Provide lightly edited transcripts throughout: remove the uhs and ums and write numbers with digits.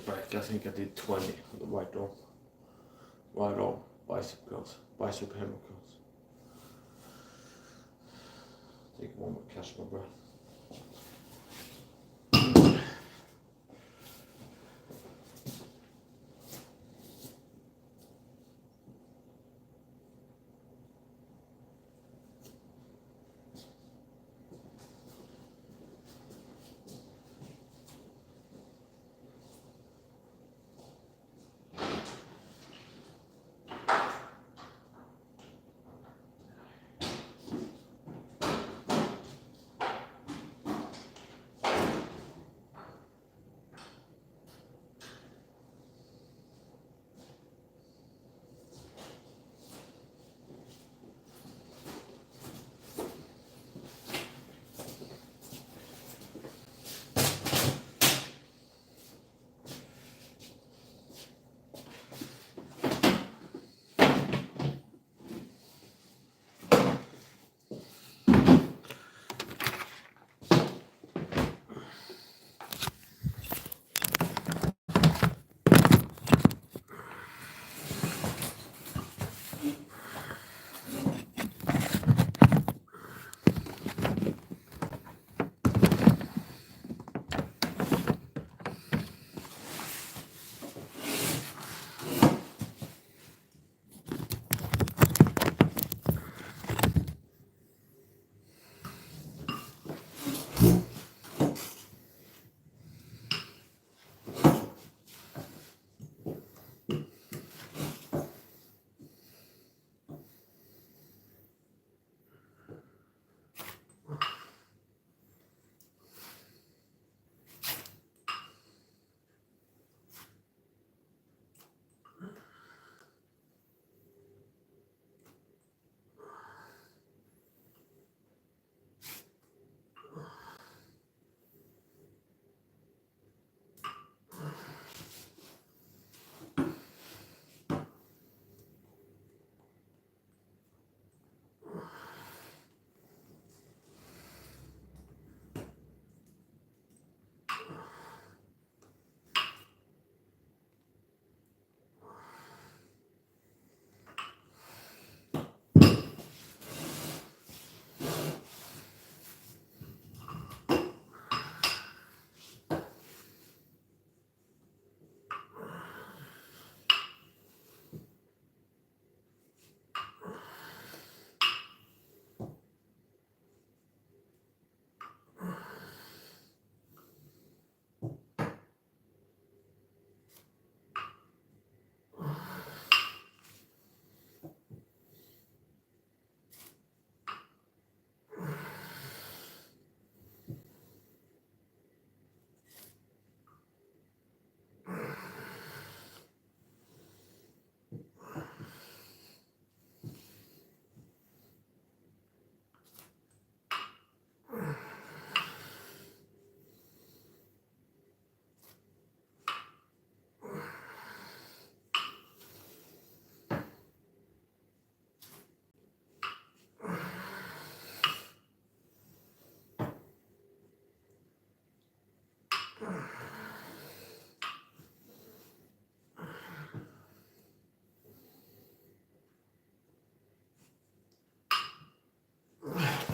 back. I think I did 20 on the right arm bicep curls, bicep hammer curls. Take one more, catch my breath.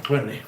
Twenty.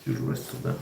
Do the rest of them.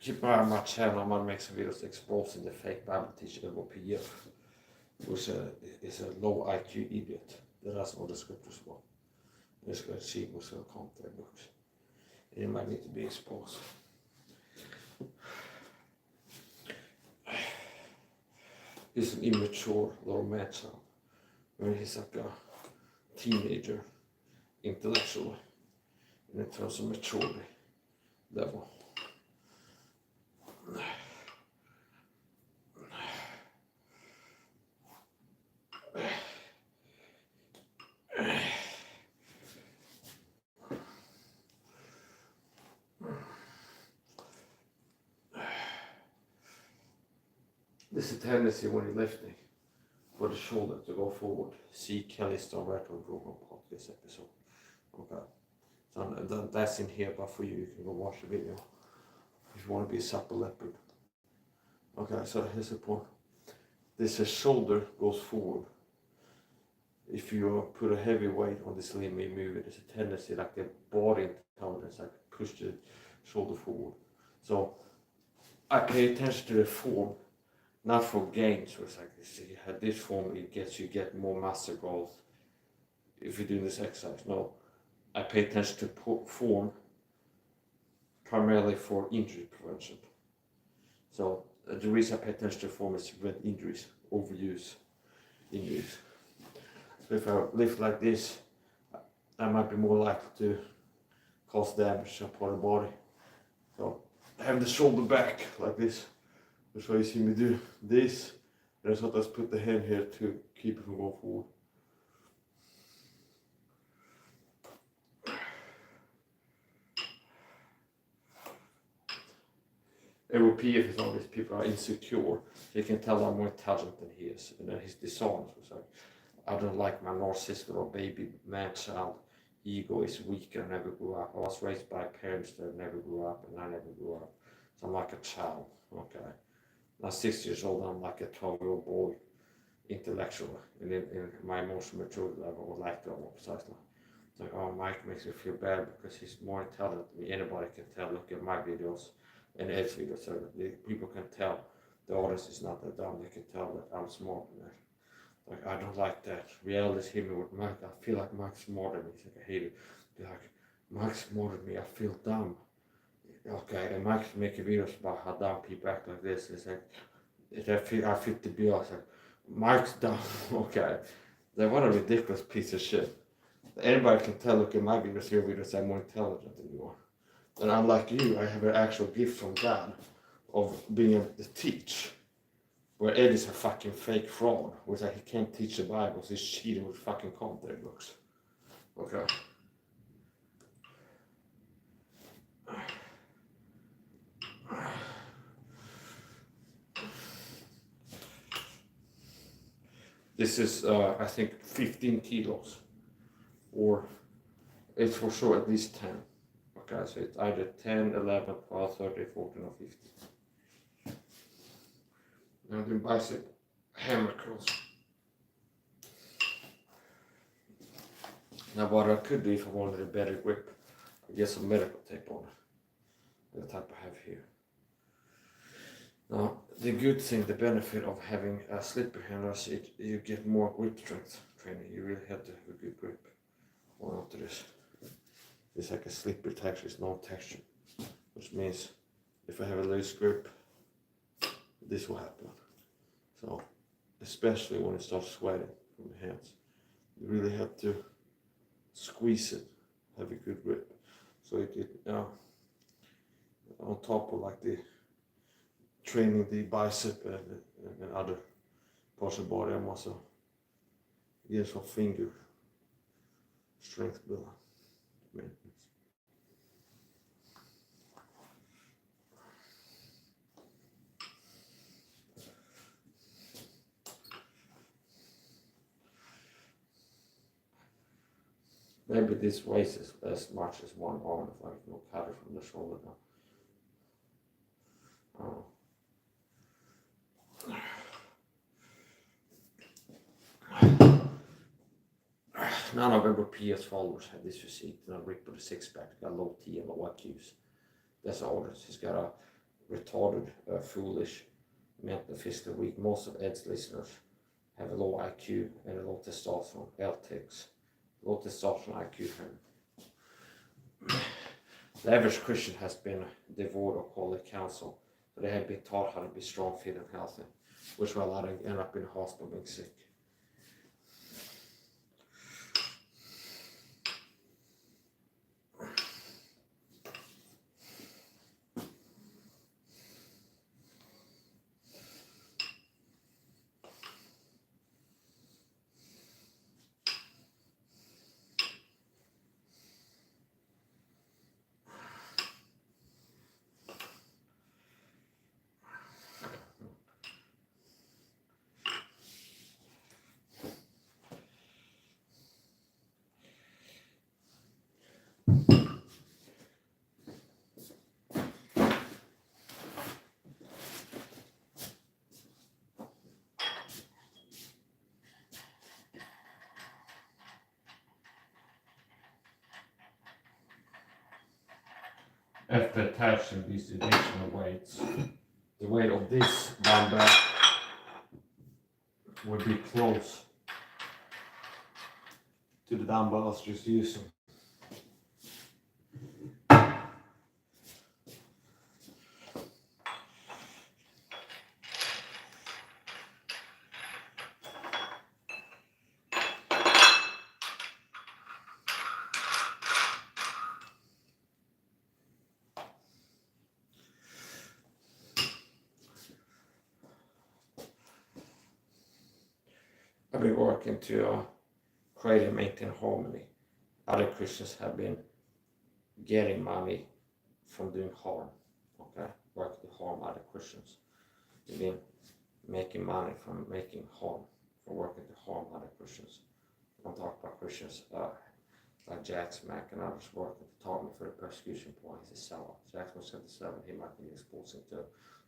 keep an eye on my channel. I'm gonna make some videos exposing the fake Bible teacher LOPF, which is a low IQ idiot that doesn't know the scriptures well. It's going to see what's going to come to their books. And it might need to be exposed. He's an immature little man child. When he's like a teenager, intellectually, and in terms of maturity level. There's a tendency when you're lifting for the shoulder to go forward. See Kelly's direct on Google podcast episode. Okay. So that's in here, but for you, you can go watch the video if you want to be a supple leopard. Okay, so here's the point. This shoulder goes forward. If you put a heavy weight on this limb and move it, there's a tendency like the body intelligence, like push the shoulder forward. So I pay attention to the form, not for gains. So it's like you have this form, you get more muscle growth if you're doing this exercise. No, I pay attention to form primarily for injury prevention. So the reason I pay attention to form is to prevent injuries, overuse injuries. So if I lift like this, I might be more likely to cause damage to a part of the body. So I have the shoulder back like this. That's why you see me do this. And so let's put the hand here to keep it from going forward. LOPF is all these people are insecure. You can tell I'm more intelligent than he is. And then he's dishonest. It's like, I don't like my narcissistic or baby man child. Ego is weak and I never grew up. I was raised by parents that never grew up and I never grew up. So I'm like a child. Okay. Now 6 years old, I'm like a 12-year-old boy intellectually. And in my emotional maturity level, I would like to have precisely. It's like, oh, Mike makes me feel bad because he's more intelligent than me. Anybody can tell, look at my videos and Ed's videos. So people can tell the audience is not that dumb. They can tell that I'm smart than that. Like, I don't like that. Reality hit me with Mike. I feel like Mike's smarter than me. It's like, I hate it. Be like, Mike's smarter than me. I feel dumb. Okay, and Mike's making videos about how dumb people act like this. It's like, I fit the bill. I was like, Mike's dumb. Okay. Like, what a ridiculous piece of shit. Anybody can tell, look at my videos, your videos, I'm more intelligent than you are. And unlike you, I have an actual gift from God of being able to teach. Where Ed is a fucking fake fraud, which like he can't teach the Bible, so he's cheating with fucking commentary books. Okay. This is, I think, 15 kilos, or it's for sure at least 10. Okay, so it's either 10, 11, 12, 13, 14, or 15. Now do bicep hammer curls. Now what I could do if I wanted a better grip, I get some medical tape on it, the type I have here. Now the good thing, the benefit of having a slipper handle is you get more grip strength training. You really have to have a good grip onto this. It's like a slipper texture, it's no texture, which means if I have a loose grip, this will happen. So, especially when it starts sweating from the hands, you really have to squeeze it, have a good grip. So on top of like the training the bicep and other parts of the body, I'm also getting some finger strength building. Maybe this weighs as much as one arm if I can cut it from the shoulder down. None of our PS followers have this physique. Not Rick with a six-pack, got low T and low IQs. That's all. He's got retarded, foolish, mental, physically weak. Most of Ed's listeners have a low IQ and a low testosterone, LTICs, low testosterone IQ. The average Christian has been devoid of quality counsel, so they have been taught how to be strong, fit, and healthy, which will allow them to end up in the hospital being sick. After attaching these additional weights, the weight of this dumbbell would be close to the dumbbell I was just using. I've been working to create and maintain harmony. Other Christians have been getting money from doing harm, okay? Working to harm other Christians. They've been making money from making harm, from working to harm other Christians. I'm talking about Christians like Jack Smack and others working to target me for the persecution point. He's a sellout. Jack Smack 77, he might be exposing too.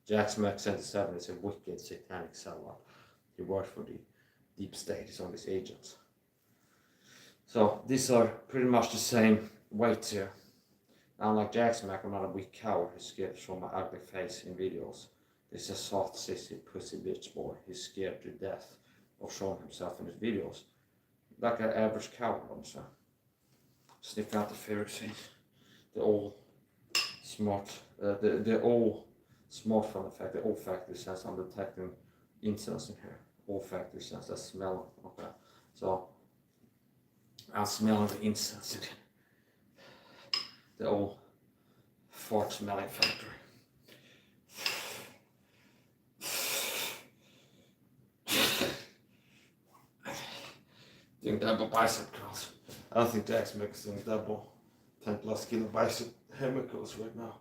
Jack Smack 77 is a wicked satanic sellout. He works for the deep state, he's on these agents. So these are pretty much the same weights here. Unlike Jack Smack, I'm not a weak coward who's scared to show my ugly face in videos. This is a soft, sissy, pussy bitch boy. He's scared to death of showing himself in his videos. Like an average coward, I'm saying. Sniffing out the Pharisees. The all smart, the all smart from the fact, the olfactory sense. I'm detecting incense in here. Olfactory sense, that's smelling. Okay, so I'm smelling the incense in the old fart smelling factory. Doing double bicep curls. I don't think Jack's mixing double 10 plus kilo bicep chemicals right now.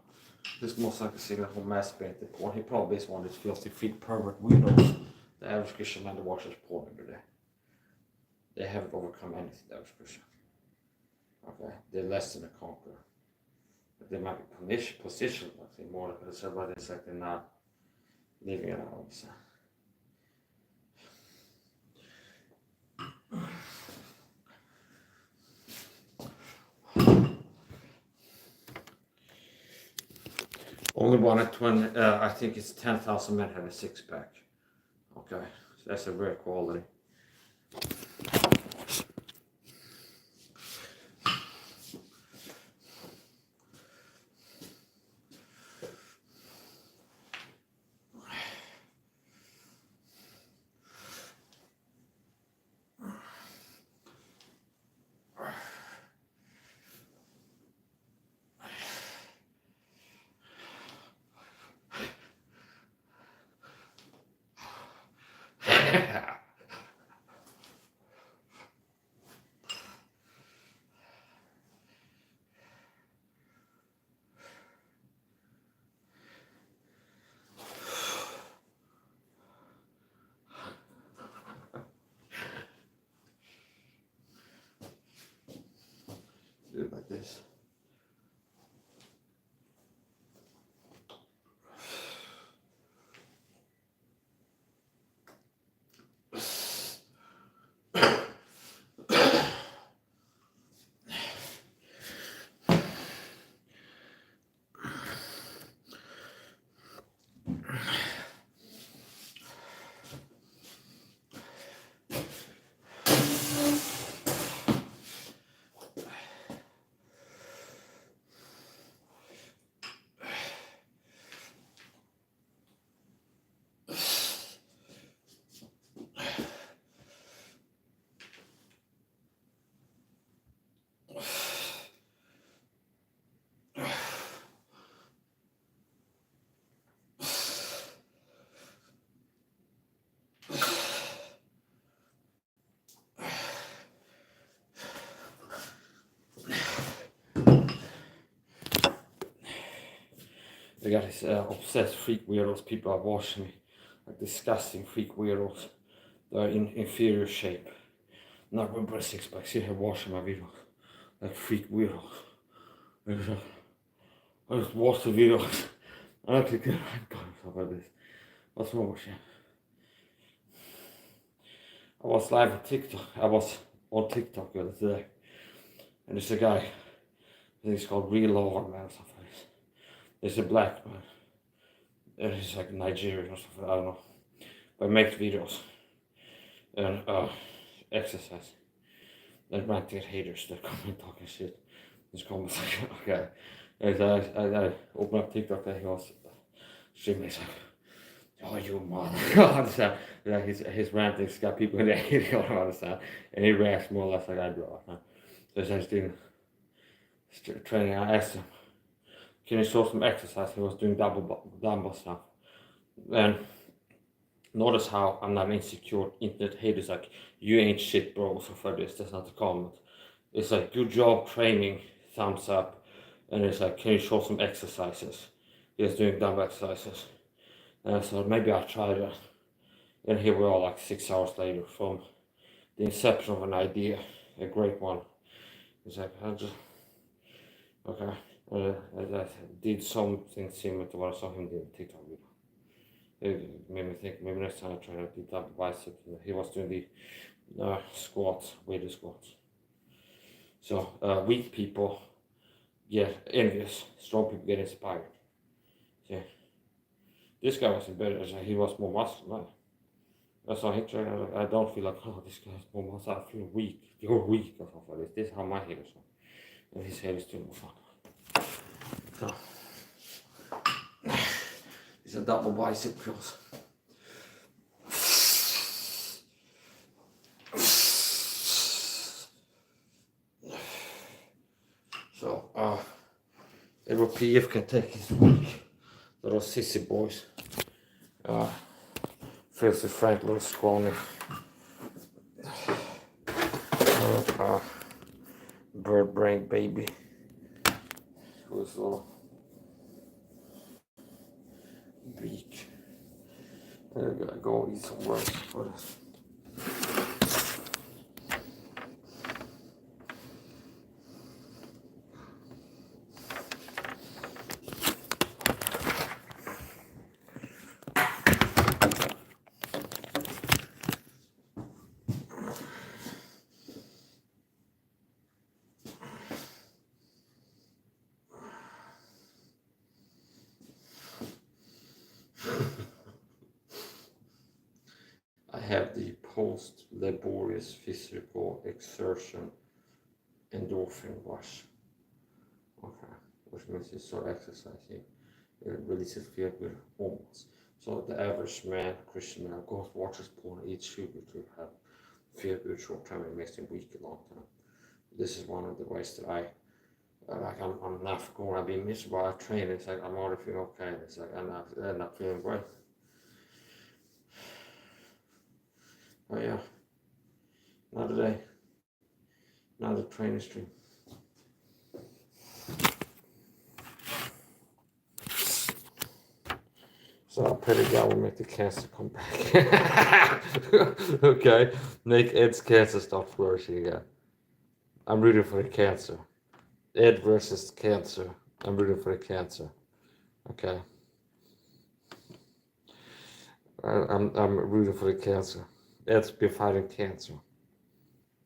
This most like a signal from masturbated porn. He probably is one of these filthy feet pervert weirdos. The average Christian man that watches porn every day. They haven't overcome anything, the average Christian. Okay, they're less than a conqueror. But they might be positioned, I think, more because everybody's like they're not living it out. So. Only one at 20, I think it's 10,000 men have a six pack. Okay, so that's a rare quality. They got these obsessed freak weirdos. People are watching me, like disgusting freak weirdos. They're in inferior shape. Not with breast six packs. See, I'm watching my videos, like freak weirdos. I just watch the videos. I don't think I'm stuff like this. What's wrong with you? I was live on TikTok. I was on TikTok the other day, and there's a guy. I think he's called Real Law Man or something like this. There's a black man, and he's like Nigerian or something. I don't know, but he makes videos and exercise. That might get haters that come and talking shit. Just comments like, okay. And I open up TikTok and he was streaming. He's like, oh, you mother. Yeah, his ranting's got people in there. He don't understand. And he reacts more or less like I do. So he's just doing training. I asked him, can you show some exercise? He was doing dumbbell stuff. And notice how I'm not insecure. Internet haters like, you ain't shit, bro. So for this, that's not the comment. It's like, good job training, thumbs up. And it's like, can you show some exercises? He's doing dumbbell exercises. And I thought, maybe I'll try that. And here we are, like 6 hours later, from the inception of an idea, a great one. It's like, okay. I did something similar to what I saw him do in TikTok video. It made me think, maybe next time I try to do double bicep. He was doing the squats, weighted squats. So weak people get envious, strong people get inspired. Yeah. This guy was better, he was more muscular. That's how he trained. I don't feel like, oh, this guy's more muscular. I feel weak. You're weak or something like this. This is how my head is. And his head is still more fun. So, these are double bicep curls. So, Edward PF can take his week. Little sissy boys. Filthy Frank, little scrawny. Bird brain baby. Who's a little beak. There we gotta go eat some rice for this. I have the post-laborious physical exertion endorphin rush. Okay, which means you start exercising, it releases feel good hormones. So the average man, Christian man, goes watches porn, eats sugar to have feel good short term, it makes him weak long term. This is one of the ways that I'm not going to be miserable. I train. It's like I'm already feeling okay. It's like I'm not feeling great. Oh yeah, another day, another training stream. So I pray to God will make the cancer come back. Okay, make Ed's cancer stop flourishing again. I'm rooting for the cancer. Ed versus cancer. I'm rooting for the cancer. Okay. I'm rooting for the cancer. Ed's been fighting cancer.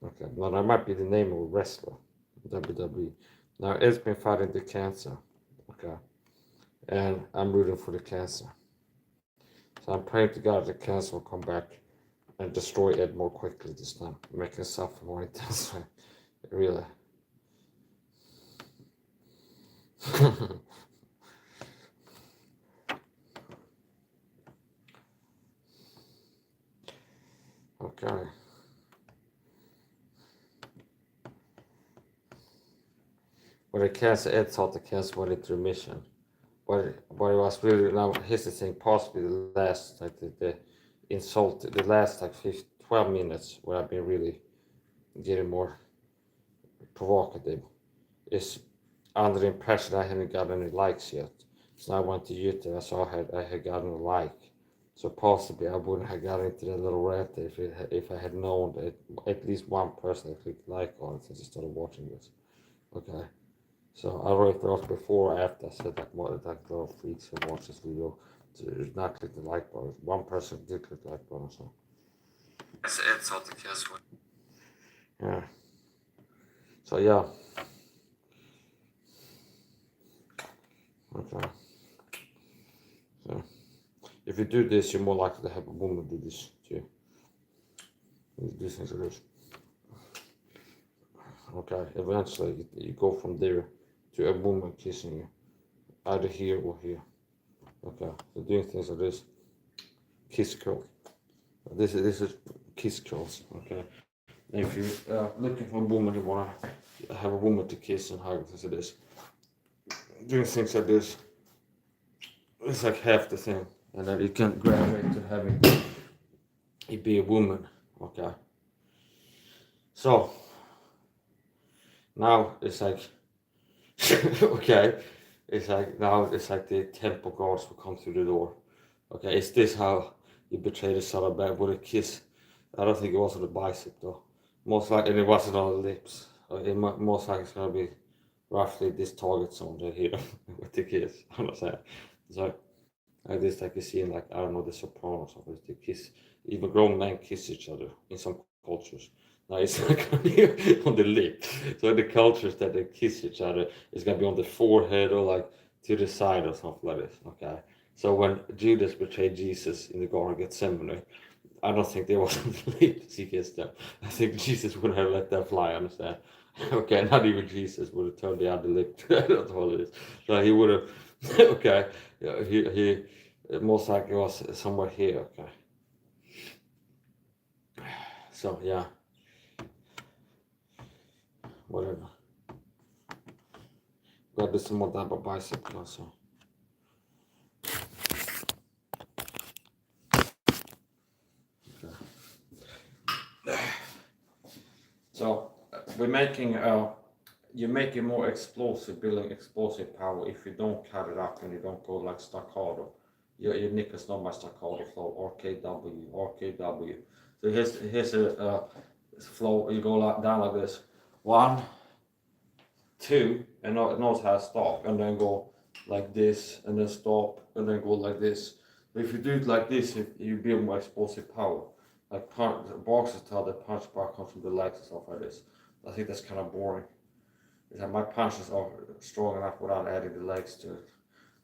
Okay. Now that might be the name of a wrestler. WWE. Now Ed's been fighting the cancer. Okay. And I'm rooting for the cancer. So I'm praying to God the cancer will come back and destroy Ed more quickly this time. Make him suffer more intensely. Really. Okay. But the cancer, Ed thought the cancer went into remission. But it was really, now here's the thing, possibly the last, like the insult, the last like 12 minutes where I've been really getting more provocative is under the impression I haven't got any likes yet. So I went to YouTube, I saw I had gotten a like. So possibly I wouldn't have got into that little rat if I had known that at least one person had clicked like on it since I started watching this. Okay. So I already thought before or after I said like what like little freaks who watch this video to not click the like button. One person did click the like button, so it's all the case. Yeah. So yeah. Okay. So if you do this, you're more likely to have a woman do this too. These things are this. Okay. Eventually, you go from there to a woman kissing you, either here or here. Okay. So doing things like this, kiss curl. This is kiss curls. Okay. And if you're looking for a woman, you wanna have a woman to kiss and hug, things like this. Doing things like this, it's like half the thing, and then you can graduate to having it be a woman. Okay. So now it's like okay, it's like now it's like the temple guards will come through the door. Okay, is this how you betray the son of man with a kiss? I don't think it was on the bicep though. Most likely, and it wasn't on the lips. Most likely it's gonna be roughly this target zone right here with the kiss. I'm not saying. So like this, like you see in like I don't know the Sopranos or the kiss. Even grown men kiss each other in some cultures. Now it's not gonna be on the lip. So in the cultures that they kiss each other, it's gonna be on the forehead or like to the side or something like this. Okay. So when Judas betrayed Jesus in the Garden of Gethsemane, I don't think they was on the lips he kissed them. I think Jesus wouldn't have let that fly, understand? Okay, not even Jesus would have turned the other lip. I don't know what it is. So he would have okay. Yeah, he most likely was somewhere here, okay. So yeah. Whatever. Gotta do some more double bicep also. Okay. So we're making you make it more explosive, building explosive power if you don't cut it up and you don't go like staccato. Your nick is not my staccato flow, RKW, RKW. So here's a flow, you go like, down like this. 1, 2, and notice how I stop, and then go like this, and then stop, and then go like this. But if you do it like this, you build more explosive power. Like boxers tell the punch power comes from the legs and stuff like this. I think that's kind of boring. My punches are strong enough without adding the legs to it.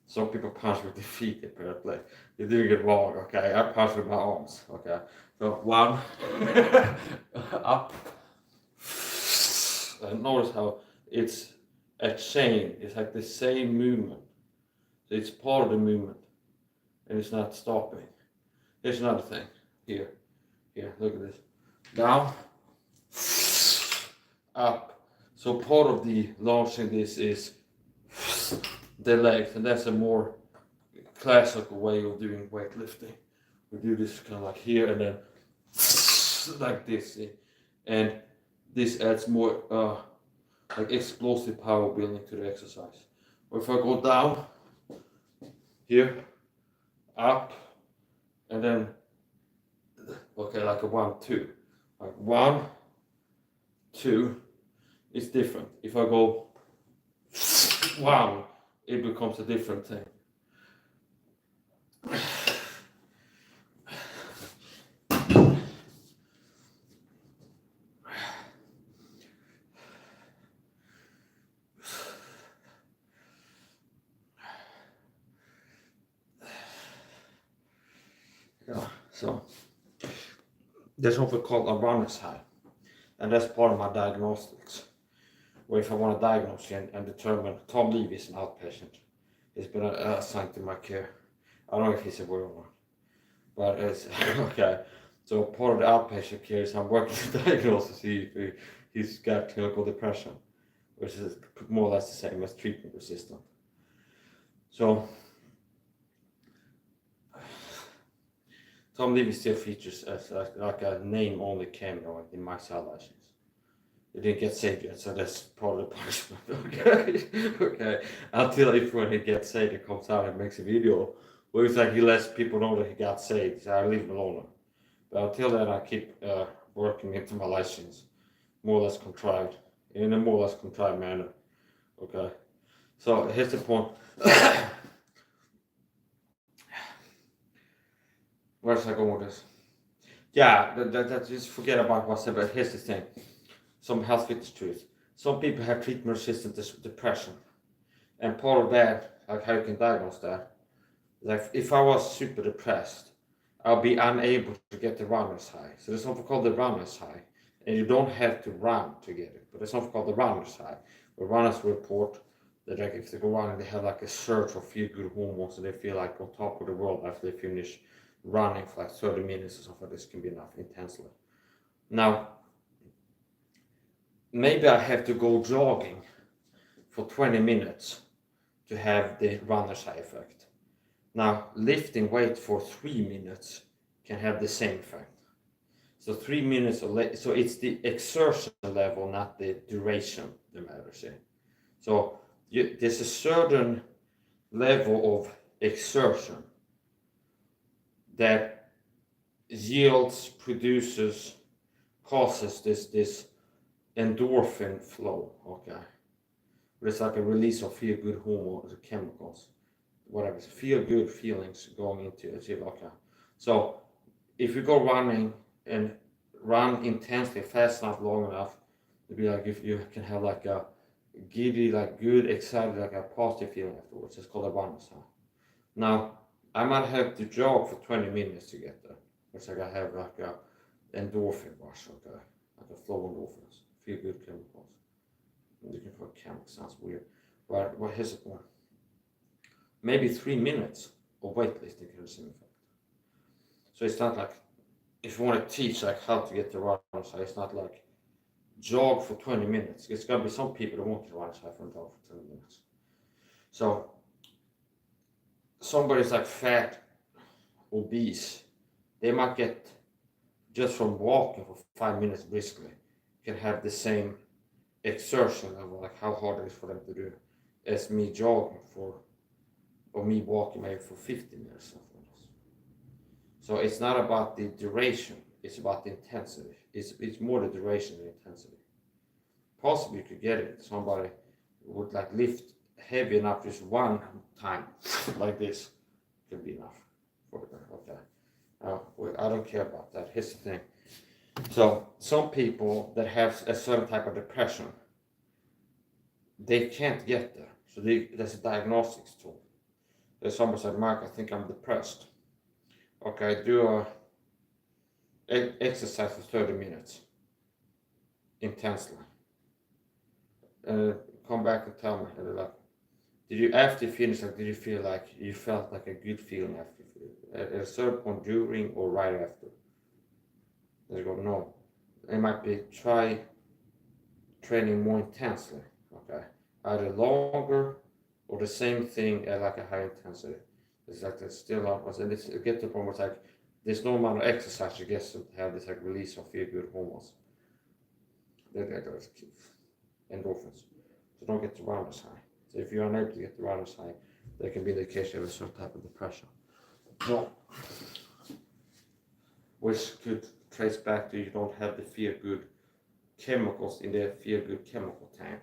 Some people punch with their feet apparently. You're doing it wrong, okay? I punch with my arms, okay? So 1, up, and notice how it's a chain. It's like the same movement. So it's part of the movement, and it's not stopping. Here's another thing. Here, look at this. Down, up. So part of the launching this is the legs, and that's a more classical way of doing weightlifting. We do this kind of like here and then like this, and this adds more like explosive power building to the exercise. Or if I go down here, up, and then okay, like a 1, 2, like 1, 2. It's different. If I go 1, it becomes a different thing. Yeah, so there's something called a runner's high, and that's part of my diagnostics. Where if I want to diagnose you and determine, Tom Levy is an outpatient. He's been assigned to my care. I don't know if he's aware or not, but it's okay. So part of the outpatient care is I'm working to diagnose to see if he's got clinical depression, which is more or less the same as treatment resistant. So Tom Levy still features as like a name-only cameo in my cell lashings. He didn't get saved yet, so that's part of the punishment. Okay, okay. Until if when he gets saved, he comes out and makes a video where it's like he lets people know that he got saved. So I leave him alone. But until then, I keep working into my license, more or less contrived, in a more or less contrived manner. Okay. So here's the point. Where's I going with this? Yeah, that just forget about what I said. But here's the thing. Some health fitness truth. Some people have treatment-resistant depression, and part of that, like how you can diagnose that, like if I was super depressed, I'll be unable to get the runner's high. So there's something called the runner's high, and you don't have to run to get it, but there's something called the runner's high, where runners report that like if they go running, they have like a surge of feel-good hormones, and they feel like on top of the world after they finish running for like 30 minutes or something. This can be enough intensely. Now, maybe I have to go jogging for 20 minutes to have the runner's high effect. Now, lifting weight for 3 minutes can have the same effect. So 3 minutes, so it's the exertion level, not the duration that matters here. So there's a certain level of exertion that causes this endorphin flow, okay? It's like a release of feel-good hormones, chemicals, whatever, feel-good feelings going into it. Okay. So if you go running and run intensely, fast enough, long enough, it'd be like if you can have like a giddy, like good, excited, like a positive feeling afterwards. It's called a runner's high. Now, I might have to jog for 20 minutes to get there. It's like I have like a endorphin rush, okay? Like a flow of endorphins, feel-good chemicals. Looking for chemicals sounds weird. But here's the point. Maybe 3 minutes of weightlifting can have the same effect. So it's not like, if you want to teach like how to get the runner's high, it's not like jog for 20 minutes. It's gonna be some people that won't get the runner's high from jog for 20 minutes. So somebody's like fat, obese, they might get, just from walking for 5 minutes briskly, can have the same exertion level, like how hard it is for them to do, as me jogging for, or me walking maybe for 50 minutes. So it's not about the duration, it's about the intensity. It's more the duration than intensity. Possibly you could get it, somebody would like lift heavy enough just one time, like this, could be enough for them, okay. I don't care about that. Here's the thing. So some people that have a certain type of depression, they can't get there. So there's a diagnostics tool. There's somebody said, Mark, I think I'm depressed. Okay, do exercise for 30 minutes intensely. Come back and tell me, like, did you, after you finish, like, did you feel like you felt like a good feeling after you finished? At a certain point during or right after? They go, no. It might be try training more intensely, okay? Either longer or the same thing at like a high intensity. It's like that's still not, and it's get to the point where it's like there's no amount of exercise you get to have this like release of feel good hormones. They're endorphins. So don't get the runner's high. So if you're unable to get the runner's high, there can be the case you have a certain type of depression. So, which could trace back to you don't have the feel good chemicals in the feel good chemical tank.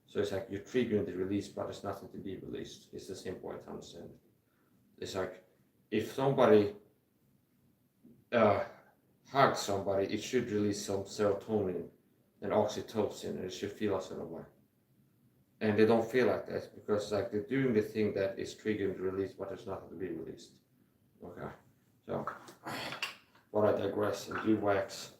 So it's like you're triggering the release, but there's nothing to be released. It's the same way to understand it. It's like if somebody hugs somebody, it should release some serotonin and oxytocin, and it should feel a certain way. And they don't feel like that because it's like they're doing the thing that is triggering the release, but there's nothing to be released. Okay, so but I digress and do wax.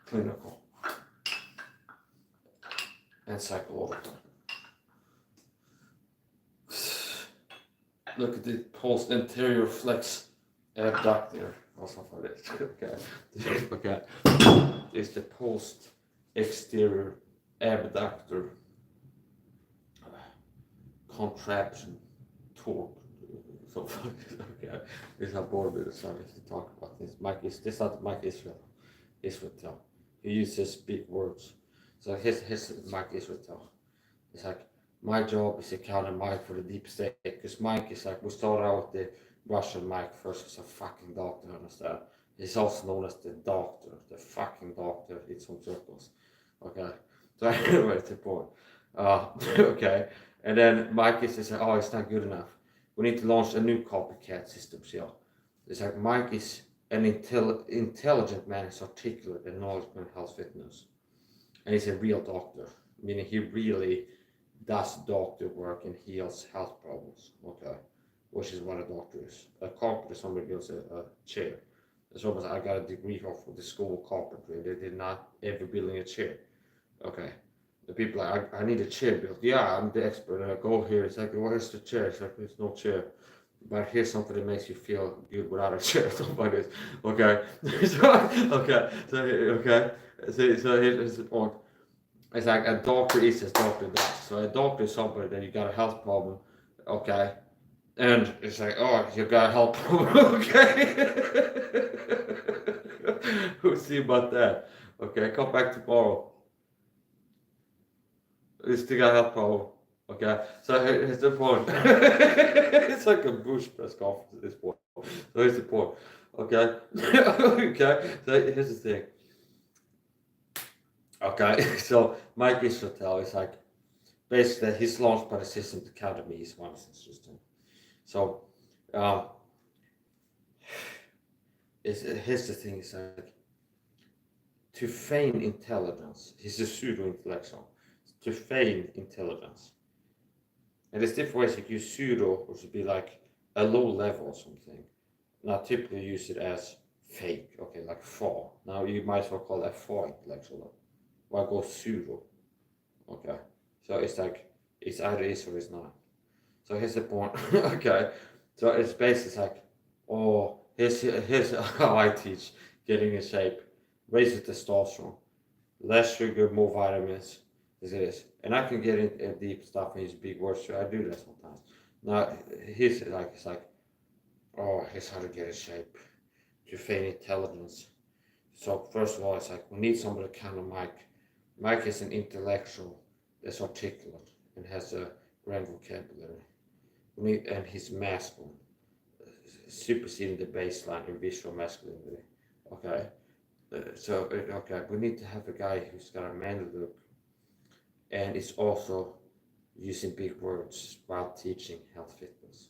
Clinical and psychological. Look at the post anterior flex abductor or something like that. Okay. It's the post exterior abductor contraption torque So okay, this is how bored with the subject to talk about this. This not Mike Israel. He uses big words. So his Mike Israel. It's like my job is to counter Mike for the deep state because Mike is like we started out with the Russian Mike first as a fucking doctor, understand? He's also known as the doctor, the fucking doctor in some circles. Okay. So anyway, it's the point. Okay. And then Mike is like, oh, it's not good enough. We need to launch a new copycat system. So it's like Mike is an intelligent man, is articulate and knowledgeable in health fitness. And he's a real doctor, meaning he really does doctor work and heals health problems. Okay. Which is what a doctor is. A carpenter is somebody builds a chair. It's almost I got a degree off of the school of carpentry. They did not ever building a chair. Okay. The people like, I need a chair built. Yeah, I'm the expert. And I go here. It's like, where's the chair? It's like, there's no chair. But here's something that makes you feel good without a chair. Something like this. Okay. Okay. So here's the point. It's like a doctor is a doctor does. So a doctor is somebody that you got a health problem. Okay. And it's like, oh, you got a health problem. Okay. We'll see about that. Okay. Come back tomorrow. You still got a health problem. Okay, so here's the point. It's like a Bush press conference at this point. So here's the point. Okay, okay. So here's the thing. Okay, so Mike Israel is like basically he's launched by the system to counter me. He's one system. So here's the thing. It's like to feign intelligence. He's a pseudo-intellectual. To feign intelligence. And there's different ways you use pseudo, which would be like a low level or something. Now typically use it as fake, okay, like faux. Now you might as well call that faux intellectual. Why go pseudo? Okay. So it's like it's either is or it's not. So here's the point. Okay. So it's basically like, oh, here's how I teach getting in shape. Raise the testosterone. Less sugar, more vitamins. This is, and I can get into deep stuff and use big words, so I do that sometimes. Now, here's like, it's like, oh, here's how to get in shape, to feign intelligence. So first of all, it's like, we need somebody kind of Mike. Mike is an intellectual that's articulate and has a grand vocabulary. And he's masculine, superseding the baseline in visual masculinity. Okay, okay, we need to have a guy who's got a manly look, and it's also using big words while teaching health fitness.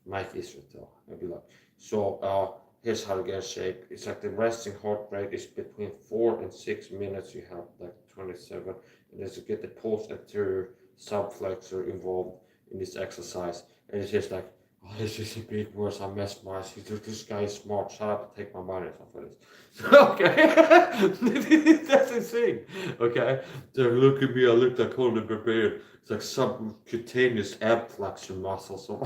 Mike Israel, I'd be like, so here's how to get in shape. It's like the resting heart rate is between 4 and 6 minutes. You have like 27, and as you get the post anterior subflexor involved in this exercise, and it's just like, oh, this is big words. I'm mesmerized. This guy is smart. Shut up and take my money or something like this. Okay, that's insane. Okay, so look at me. I look like Conan the Barbarian. It's like subcutaneous abduction muscles. So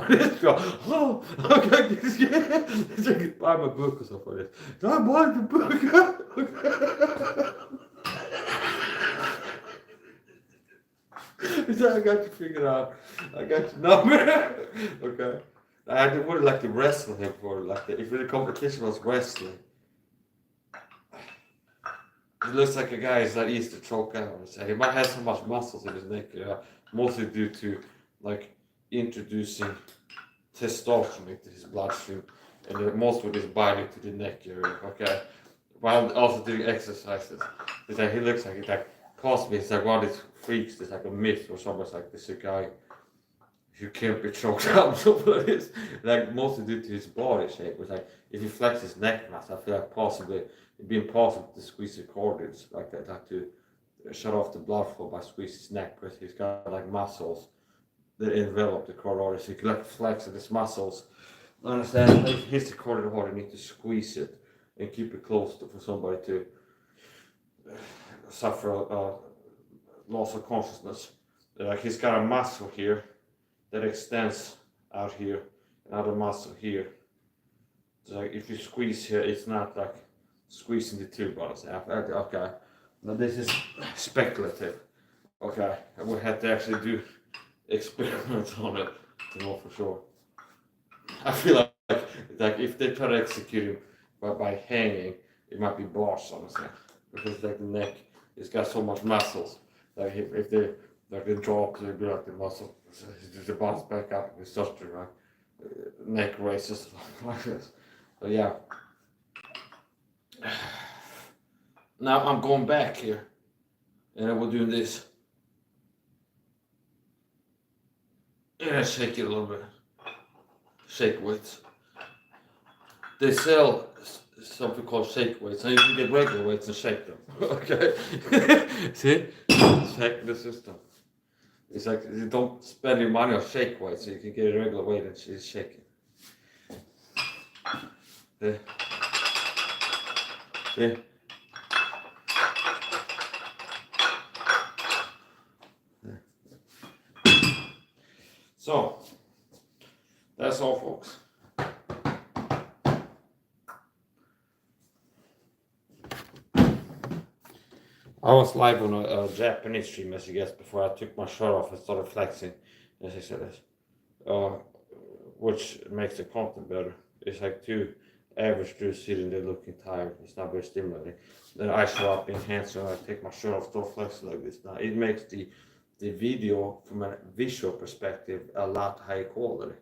oh, okay, it's like buy my book or something like this. I buy the book. So I got you figured out. I got your number. Okay. I would like to wrestle him for like if the competition was wrestling. He looks like a guy who's not easy to choke out. So he might have so much muscles in his neck, mostly due to like introducing testosterone into his bloodstream and most of his body to the neck area. Okay, while also doing exercises. It's like he looks like it like possibly it's like one of these freaks. There's like a myth or something like this. A guy who can't be choked out, something like this. Like mostly due to his body shape. It's like if he flexes his neck muscle, I feel like possibly it'd be impossible to squeeze the cords like that. Have to shut off the blood flow by squeezing his neck because he's got like muscles that envelop the cord. So he can like flex his muscles. I understand if he hits the cord hard, you need to squeeze it and keep it close for somebody to suffer loss of consciousness. Like he's got a muscle here that extends out here, another muscle here. So like if you squeeze here, it's not like squeezing the two bodies. Okay, now this is speculative. Okay, we had to actually do experiments on it to know for sure. I feel like if they try to execute him by hanging, it might be bars honestly, because like the neck, it's got so much muscles. Like if they like they drop, they be like the muscle, they bounce back up, and starts to like neck raises like this. So yeah. Now I'm going back here, and I will do this, and I shake it a little bit. Shake weights. They sell something called shake weights, and you can get regular weights and shake them. Okay, see, shake the system. It's like you don't spend your money on shake weights, so you can get a regular weight and just shake it. See, see. So that's all, folks. I was live on a Japanese stream, as you guessed, before I took my shirt off and started flexing, as I said this, which makes the content better. It's like two average dudes sitting there looking tired. It's not very stimulating. Then I show up in hands and I take my shirt off, start flexing like this. Now it makes the video from a visual perspective a lot higher quality.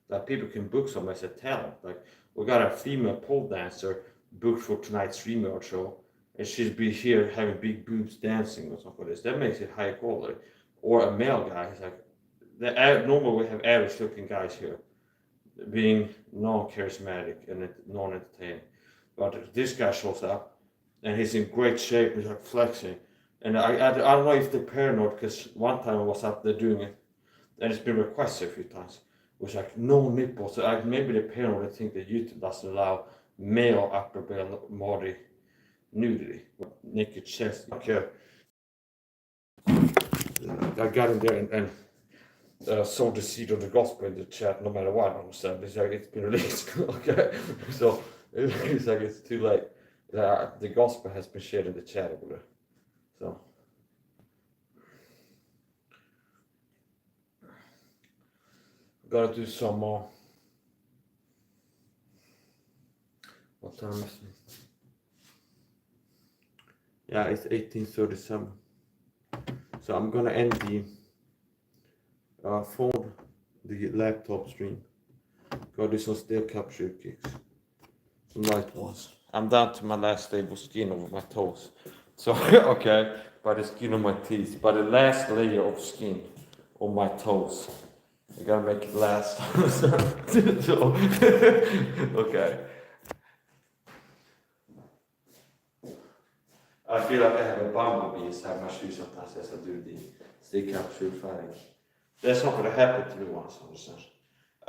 That people can book some as a talent. Like we got a female pole dancer booked for tonight's StreamYard show, and she'd be here having big boobs dancing or something like this. That makes it high quality. Or a male guy, he's like, normally we have average looking guys here, being non-charismatic and non-entertaining. But this guy shows up, and he's in great shape, he's like flexing. And I don't know if they're paranoid, because one time I was up there doing it, and it's been requested a few times. It was like, no nipples. So maybe they're paranoid, they think that YouTube doesn't allow male upper body nudity, naked chest. Okay. I got in there and sowed the seed of the gospel in the chat, no matter what I'm saying. It's like it's been released. Okay. So it's like it's too late. The gospel has been shared in the chat over there. So gotta do some more. What time is it? Yeah, it's 18:37. So I'm gonna end the phone, the laptop stream. Gotta do some steel capture kicks, some light ones. I'm down to my last stable skin over my toes. So okay, by the skin on my teeth, by the last layer of skin on my toes. I gotta make it last. So, okay. I feel like I have a bumblebee inside my shoe sometimes as I do the stick up shoe fighting. That's something that happened to me once,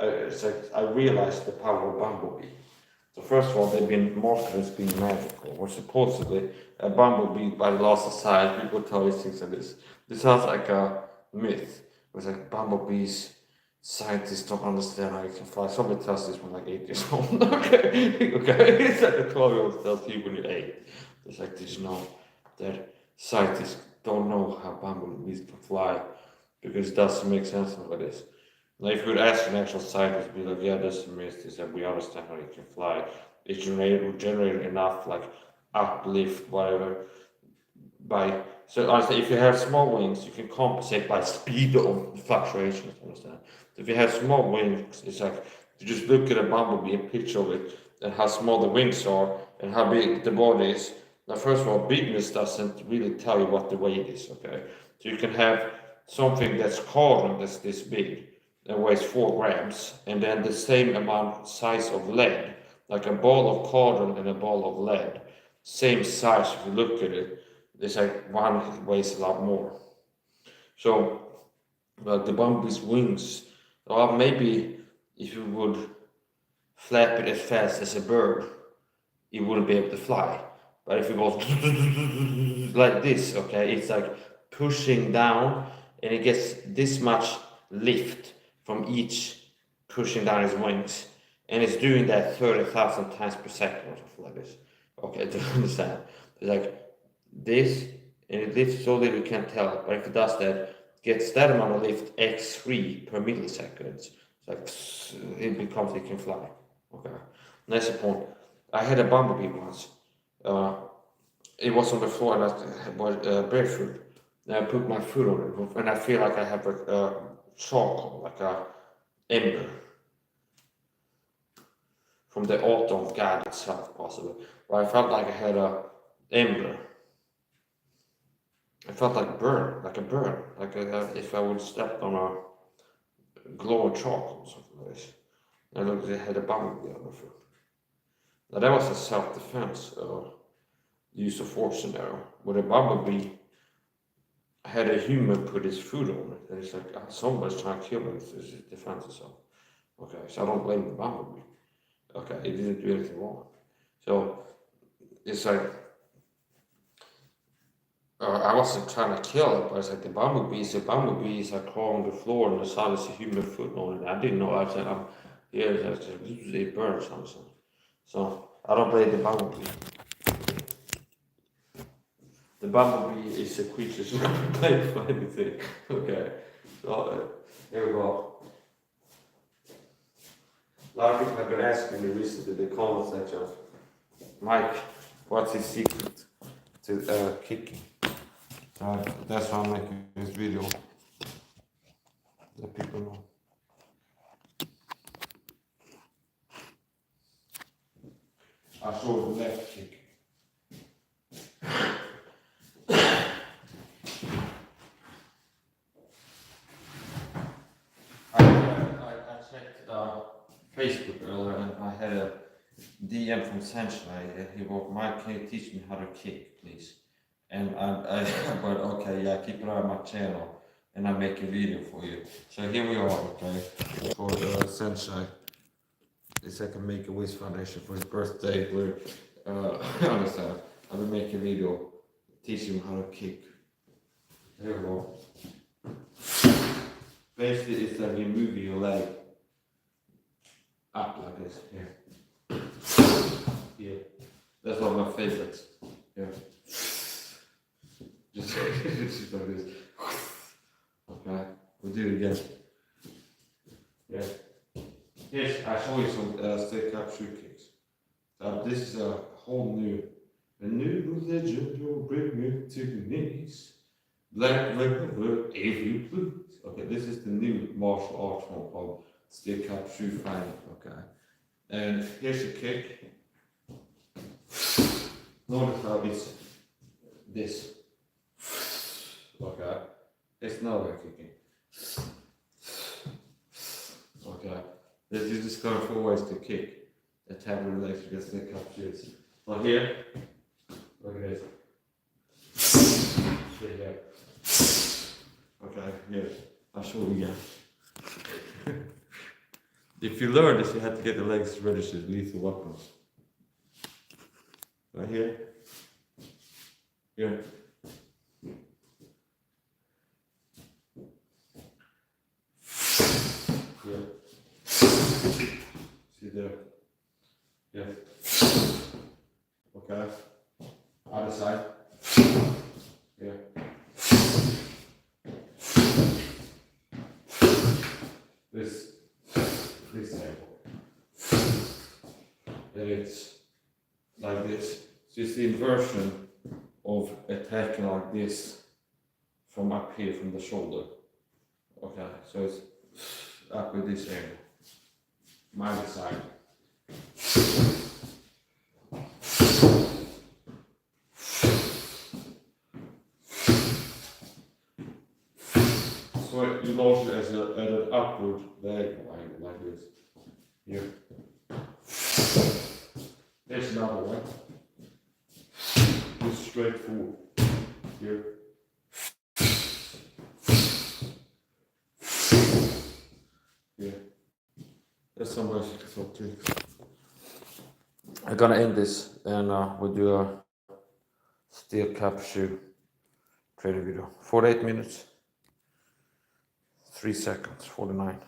it's like I realized the power of bumblebee. So first of all, they've been marketed as being magical, or supposedly a bumblebee by the loss of sight. People tell these things like this. This sounds like a myth. It's like bumblebees, scientists don't understand how you can fly. Somebody tells this when like 8 years old. Okay, okay. It's like a 12-year-old tells you when you're 8. It's like, did you know that scientists don't know how bumblebees can fly? Because it doesn't make sense like this. Now, if you would ask an actual scientist, be like, yeah, that's a myth, is that we understand how it can fly. It generated enough like uplift, whatever, so honestly, if you have small wings, you can compensate by speed of fluctuations, understand? So if you have small wings, it's like you just look at a bumblebee and picture it and how small the wings are and how big the body is. Now, first of all, bigness doesn't really tell you what the weight is, okay? So you can have something that's carbon that's this big and weighs 4 grams, and then the same amount size of lead, like a ball of carbon and a ball of lead, same size if you look at it. It's like one weighs a lot more. So, the bumblebee's wings, or maybe if you would flap it as fast as a bird, it wouldn't be able to fly. But if it goes like this, okay, it's like pushing down, and it gets this much lift from each pushing down its wings, and it's doing that 30,000 times per second or something like this. Okay, to understand, it's like this, and it lifts so little you can't tell, but if it does that, it gets that amount of lift x3 per millisecond. It's like it becomes it can fly. Okay. Next point. I had a bumblebee once. Uh, it was on the floor and I was barefoot. And I put my foot on it and I feel like I have a charcoal, like a ember from the altar of God itself, possibly. But I felt like I had a ember. I felt like a burn, if I would step on a glowing charcoal or something like this. And I looked, I had a bumblebee on my foot. Now that was a self-defense use of force scenario. With a bumblebee, had a human put his foot on it, and it's like somebody's trying to kill me to defend himself. Okay, so I don't blame the bumblebee. Okay, it didn't do anything wrong. So it's like I wasn't trying to kill it, but it's like the bumblebee is like crawling on the floor and the sun is a human foot on it. I didn't know. I said, it burns something. So I don't blame the bumblebee. The bumblebee is a creature who can play for anything. Okay, so here we go. A lot of people have been asking me recently in the comment section, Mike, what's his secret to kicking? That's why I'm making this video. Let people know. I show the left kick. I checked Facebook earlier and I had a DM from Sunshine. He wrote, Mike, can you teach me how to kick, please? And I but okay, yeah, keep an eye on my channel and I make a video for you. So here we are, okay, for Sunshine. It's like a Make-A-Wish Foundation for his birthday. Where understand, I will make a video teaching him how to kick. Here we go. Basically, it's like you move your leg up like this. Here. Here. That's one of my favorites. Here. Just like this. Okay, we'll do it again. Yeah. Yes, I show you some stick up shoe kicks. This is a whole new religion. You'll bring me to the knees. Black river, if you please. Okay, this is the new martial arts one called stick up shoe fighting. Okay, and here's a kick. Notice how it's this. Okay, it's not like kicking. Okay, this is just going 4 ways to kick. The tap of the legs against the cup shoes. Well, here, look at this. Straight here. Okay, here, I'll show you again. If you learn this, you have to get the legs registered lethal weapons. Right here. Here. Here. See there. Yeah. Okay. Other side. Yeah. This angle. And it's like this. So it's the inversion of attacking like this from up here from the shoulder. Okay, so it's up with this angle. My side. So you launch it at an upward diagonal angle like this. Here. There's another one. Just straight forward. Here. Yeah. There's some ways you can talk to. I'm gonna end this and we'll do a steel cap shoe training video. 48 minutes, 3 seconds, 49.